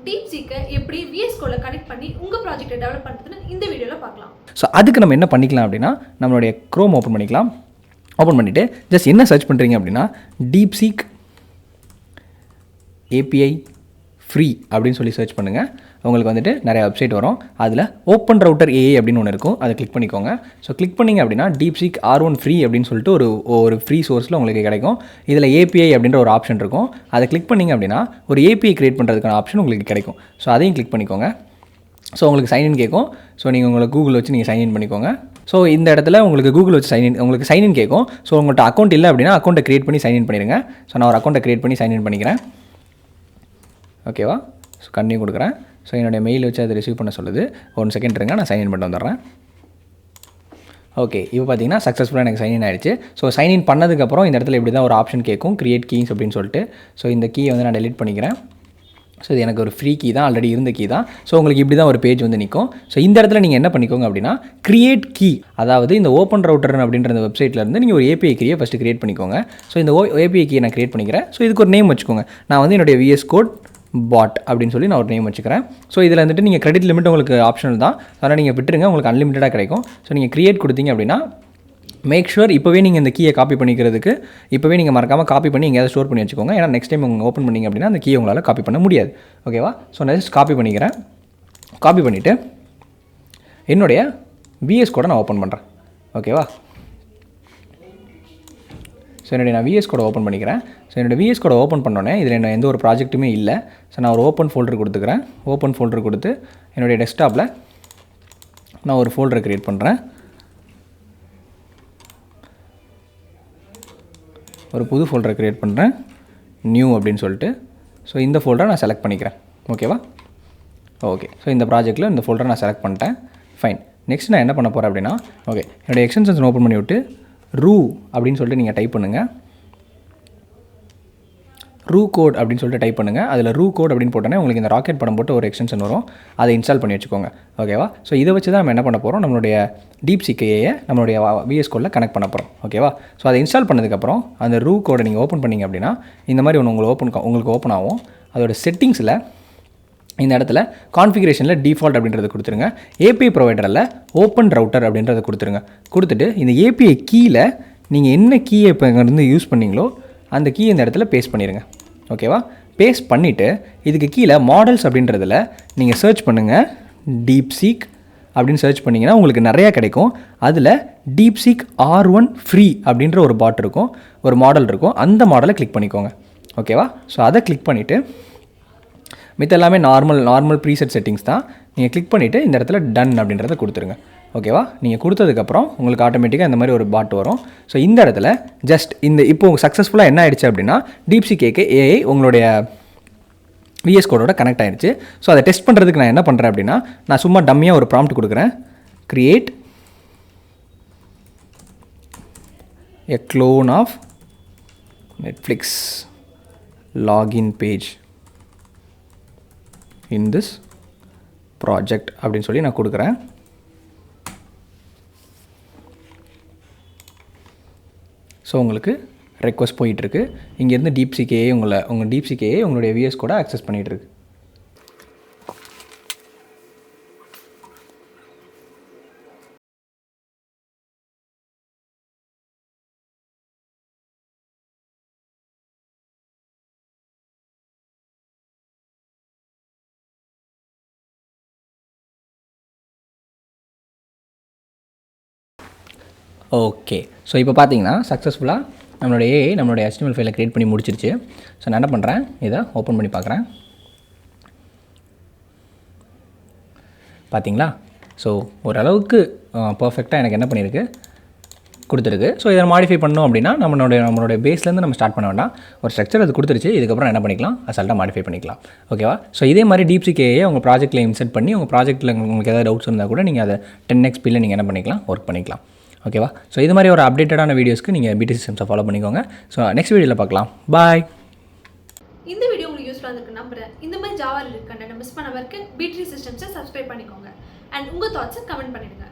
DeepSeek எப்படி VS Code connect பண்ணி உங்கள் ப்ராஜெக்ட்டை டெவலப் பண்ணுறதுன்னு இந்த வீடியோவில் பார்க்கலாம். ஸோ அதுக்கு நம்ம என்ன பண்ணிக்கலாம் அப்படின்னா, நம்மளுடைய க்ரோம் ஓப்பன் பண்ணிக்கலாம். ஓப்பன் பண்ணிவிட்டு ஜஸ்ட் என்ன சர்ச் பண்ணுறீங்க அப்படின்னா, DeepSeek API ஃப்ரீ அப்படின்னு சொல்லி சர்ச் பண்ணுங்கள். உங்களுக்கு வந்துட்டு நிறைய வெப்சைட் வரும். அதில் ஓப்பன் ரவுட்டர் AI அப்படின்னு ஒன்று இருக்கும், அதை கிளிக் பண்ணிக்கோங்க. ஸோ கிளிக் பண்ணிங்க அப்படின்னா DeepSeek R1 ஃப்ரீ அப்படின்னு சொல்லிட்டு ஒரு ஃப்ரீ சோர்ஸில் உங்களுக்கு கிடைக்கும். இதில் API அப்படின்ற ஒரு ஆப்ஷன் இருக்கும். அதை கிளிக் பண்ணிங்க அப்படின்னா ஒரு API க்ரியேட் பண்ணுறதுக்கான ஆப்ஷன் உங்களுக்கு கிடைக்கும். ஸோ அதையும் கிளிக் பண்ணிக்கோங்க. ஸோ உங்களுக்கு சைன்இன் கேட்கும். ஸோ நீங்கள் உங்களுக்கு கூகுள் வச்சு நீங்கள் சைன்இன் பண்ணிக்கோங்க. ஸோ இந்த இடத்துல உங்களுக்கு கூகுள் வச்சு உங்களுக்கு சைன்இன் கேட்கும். ஸோ உங்கள்கிட்ட அக்கௌண்ட் இல்லை அப்படின்னா அக்கௌண்ட்டை க்ரியேட் பண்ணி சைன்இன் பண்ணிடுங்க. ஸோ நான் ஒரு அக்கௌண்ட்டை க்ரியேட் பண்ணி சைன்இன் பண்ணிக்கிறேன். ஓகேவா? ஸோ கண்டினியூ கொடுக்குறேன். ஸோ என்னுடைய மெயில் வச்சு அதை ரிசீவ் பண்ண சொல்லுது. 1 செகண்ட் இருங்க, நான் சைன்இன் பண்ணி வந்துடுறேன். ஓகே, இப்போ பார்த்தீங்கன்னா சக்ஸஸ்ஃபுல்லாக எனக்கு சைன்இன் ஆகிடுச்சு. ஸோ சைன்இன் பண்ணதுக்கப்புறம் இந்த இடத்துல இப்படி தான் ஒரு ஆப்ஷன் கேட்கும், கிரியேட் கீஸ் அப்படின்னு சொல்லிட்டு. ஸோ இந்த கீயை வந்து நான் டெலிட் பண்ணிக்கிறேன். ஸோ இது எனக்கு ஒரு ஃப்ரீ கீ தான், ஆல்ரெடி இருந்த கீ தான். ஸோ உங்களுக்கு இப்படி தான் ஒரு பேஜ் வந்து நிற்கும். ஸோ இந்த இடத்துல நீங்கள் என்ன பண்ணிக்கோங்க அப்படின்னா, கிரியேட் கீ, அதாவது இந்த ஓப்பன் ரவுட்டர் அப்படின்ற அந்த வெப்சைட்லேருந்து நீங்கள் ஒரு API கீயை ஃபஸ்ட்டு கிரியேட் பண்ணிக்கோங்க. ஸோ இந்த API கீயை நான் கிரியேட் பண்ணிக்கிறேன். ஸோ இதுக்கு ஒரு நேம் வச்சுக்கோங்க. நான் வந்து என்னுடைய VS Code பாட் அப்படின்னு சொல்லி நான் ஒரு நேம் வச்சுக்கிறேன். ஸோ இதில் வந்துட்டு நீங்கள் கிரெடிட் லிமிட் உங்களுக்கு ஆப்ஷனல் தான், அதனால் நீங்கள் விட்டுருங்க, உங்களுக்கு அன்லிமிட்டடாக கிடைக்கும். ஸோ நீங்கள் கிரியேட் கொடுத்தீங்க அப்படின்னா மேக் ஷுர் இப்போவே நீங்கள் இந்த கீயை காப்பி பண்ணிக்கிறதுக்கு இப்போவே நீங்கள் மறக்காமல் காப்பி பண்ணி எங்கேயாவது ஸ்டோர் பண்ணி வச்சுக்கோங்க. ஏன்னா நெக்ஸ்ட் டைம் உங்கள் ஓப்பன் பண்ணிங்க அப்படின்னா அந்த கீயை உங்களால் காப்பி பண்ண முடியாது. ஓகேவா? ஸோ நான் ஜஸ்ட் காப்பி பண்ணிக்கிறேன். காப்பி பண்ணிவிட்டு என்னுடைய VS Code நான் ஓப்பன் பண்ணுறேன். ஓகேவா? ஸோ என்னுடைய நான் VS Code ஓப்பன் பண்ணிக்கிறேன். ஸோ என்னோடய VS Code ஓப்பன் பண்ணோன்னே இதில் என்ன எந்த ஒரு ப்ராஜெக்ட்டுமே இல்லை. ஸோ நான் ஒரு ஓப்பன் ஃபோல்டர் கொடுத்துக்கிறேன். ஓப்பன் ஃபோல்டர் கொடுத்து என்னுடைய டெஸ்க்டாப்பில் நான் ஒரு ஃபோல்டரை க்ரியேட் பண்ணுறேன். ஒரு புது ஃபோல்டரை க்ரியேட் பண்ணுறேன், நியூ அப்படின்னு சொல்லிட்டு. ஸோ இந்த ஃபோல்டரை நான் செலக்ட் பண்ணிக்கிறேன். ஓகேவா? ஓகே, ஸோ இந்த ப்ராஜெக்ட்டில் இந்த ஃபோல்டரை நான் செலக்ட் பண்ணிட்டேன். ஃபைன். நெக்ஸ்ட் நான் என்ன பண்ண போகிறேன் அப்படின்னா, ஓகே, என்னுடைய எக்ஸ்டென்ஷன்ஸ் ஓப்பன் பண்ணி விட்டு ரூ அப்படின்னு சொல்லிட்டு நீங்கள் டைப் பண்ணுங்கள். ரூ கோட் அப்படின்னு சொல்லிட்டு டைப் பண்ணுங்கள். அதில் ரூ கோட் அப்படின்னு போட்டோன்னே உங்களுக்கு இந்த ராக்கெட் படம் போட்டு ஒரு எக்ஸ்டென்ஷன் வரும், அதை இன்ஸ்டால் பண்ணி வச்சுக்கோங்க. ஓகேவா? ஸோ இதை வச்சு தான் நம்ம என்ன பண்ண போகிறோம், நம்மளுடைய DeepSeek AI நம்மளுடைய VS Codeல கனெக்ட் பண்ண போகிறோம். ஓகேவா? ஸோ அதை இன்ஸ்டால் பண்ணதுக்கப்புறம் அந்த ரூ கோடை நீங்கள் ஓப்பன் பண்ணிங்க அப்படின்னா இந்த மாதிரி ஒன்று உங்களுக்கு ஓப்பன் ஆகும். அதோட செட்டிங்ஸில் இந்த இடத்துல கான்ஃபிகரேஷனில் டிஃபால்ட் அப்படின்றத கொடுத்துருங்க. API ப்ரொவைடரில் ஓப்பன் ரவுட்டர் அப்படின்றத கொடுத்துருங்க. கொடுத்துட்டு இந்த API கீழே நீங்கள் என்ன கீயை இப்போ இங்கேருந்து யூஸ் பண்ணிங்களோ அந்த கீ இந்த இடத்துல பேஸ்ட் பண்ணிடுங்க. ஓகேவா? பேஸ்ட் பண்ணிவிட்டு இதுக்கு கீழே மாடல்ஸ் அப்படின்றதில் நீங்கள் சர்ச் பண்ணுங்கள். DeepSeek அப்படின்னு சர்ச் பண்ணிங்கன்னா உங்களுக்கு நிறையா கிடைக்கும். அதில் DeepSeek R1 ஃப்ரீ அப்படின்ற ஒரு பாட் இருக்கும், ஒரு மாடல் இருக்கும். அந்த மாடலை கிளிக் பண்ணிக்கோங்க. ஓகேவா? ஸோ அதை கிளிக் பண்ணிவிட்டு மித்த எல்லாமே நார்மல் ப்ரீசெட் செட்டிங்ஸ் தான். நீங்கள் கிளிக் பண்ணிவிட்டு இந்த இடத்துல டன் அப்படின்றத கொடுத்துருங்க. ஓகேவா? நீங்கள் கொடுத்ததுக்கப்புறம் உங்களுக்கு ஆட்டோமேட்டிக்காக இந்த மாதிரி ஒரு பாட் வரும். ஸோ இந்த இடத்துல ஜஸ்ட் இப்போ சக்ஸஸ்ஃபுல்லாக என்ன ஆயிடுச்சு அப்படின்னா, DeepSeek AI உங்களுடைய VS Codeோட கனெக்ட் ஆகிடுச்சு. ஸோ அதை டெஸ்ட் பண்ணுறதுக்கு நான் என்ன பண்ணுறேன் அப்படின்னா, நான் சும்மா டம்மியாக ஒரு ப்ராம்ப்ட் கொடுக்குறேன். Create a clone of Netflix login page in this project அப்படின்னு சொல்லி நான் கொடுக்குறேன். ஸோ உங்களுக்கு ரெக்வஸ்ட் போயிட்டுருக்கு. இங்கேருந்து DeepSeek AI உங்கள் DeepSeek AI உங்களுடைய VS Code ஆக்சஸ் பண்ணிகிட்ருக்கு. ஓகே, ஸோ இப்போ பார்த்தீங்கன்னா சக்ஸஸ்ஃபுல்லாக நம்மளுடைய AI நம்மளுடைய HTML ஃபைலை க்ரியேட் பண்ணி முடிச்சிருச்சு. ஸோ நான் என்ன பண்ணுறேன், இதை ஓப்பன் பண்ணி பார்க்குறேன். பார்த்தீங்களா? ஸோ ஓரளவுக்கு பர்ஃபெக்டாக எனக்கு என்ன பண்ணியிருக்கு, கொடுத்துருக்கு. ஸோ இதை மாடிஃபை பண்ணோம் அப்படின்னா நம்மளுடைய பேஸ்லேருந்து நம்ம ஸ்டார்ட் பண்ண வேண்டாம். ஒரு ஸ்ட்ரக்சர் அது கொடுத்துருச்சு. இதுக்கப்புறம் என்ன பண்ணிக்கலாம், அசால்ட்டாக மாடிஃபை பண்ணிக்கலாம். ஓகேவா? ஸோ இதே மாதிரி DeepSeek AI உங்கள் ப்ராஜெக்ட்டில் இன்செர்ட் பண்ணி உங்கள் ப்ராஜெக்ட்டில் உங்களுக்கு ஏதாவது டவுட்ஸ் இருந்தால் கூட நீங்கள் அதை 10x ஸ்பீடில் நீங்கள் என்ன பண்ணிக்கலாம், ஒர்க் பண்ணிக்கலாம். ஓகேவா? ஸோ இது மாதிரி ஒரு அப்டேட்டடான வீடியோஸ்க்கு நீங்கள் BT சிஸ்டம்ஸை ஃபாலோ பண்ணிக்கோங்க. ஸோ நெக்ஸ்ட் வீடியோவில் பார்க்கலாம். பாய். இந்த வீடியோ உங்களுக்கு யூஸ்ஃபுல்லாக இருந்திருக்கு நம்புறேன். இந்த மாதிரி ஜாவா கண்டென்ட் மிஸ் பண்ண வரைக்கும் BTree சிஸ்டம்ஸை சப்ஸ்கிரைப் பண்ணிக்கோங்க. அண்ட் உங்கள் தாட்ஸை கமெண்ட் பண்ணிடுங்க.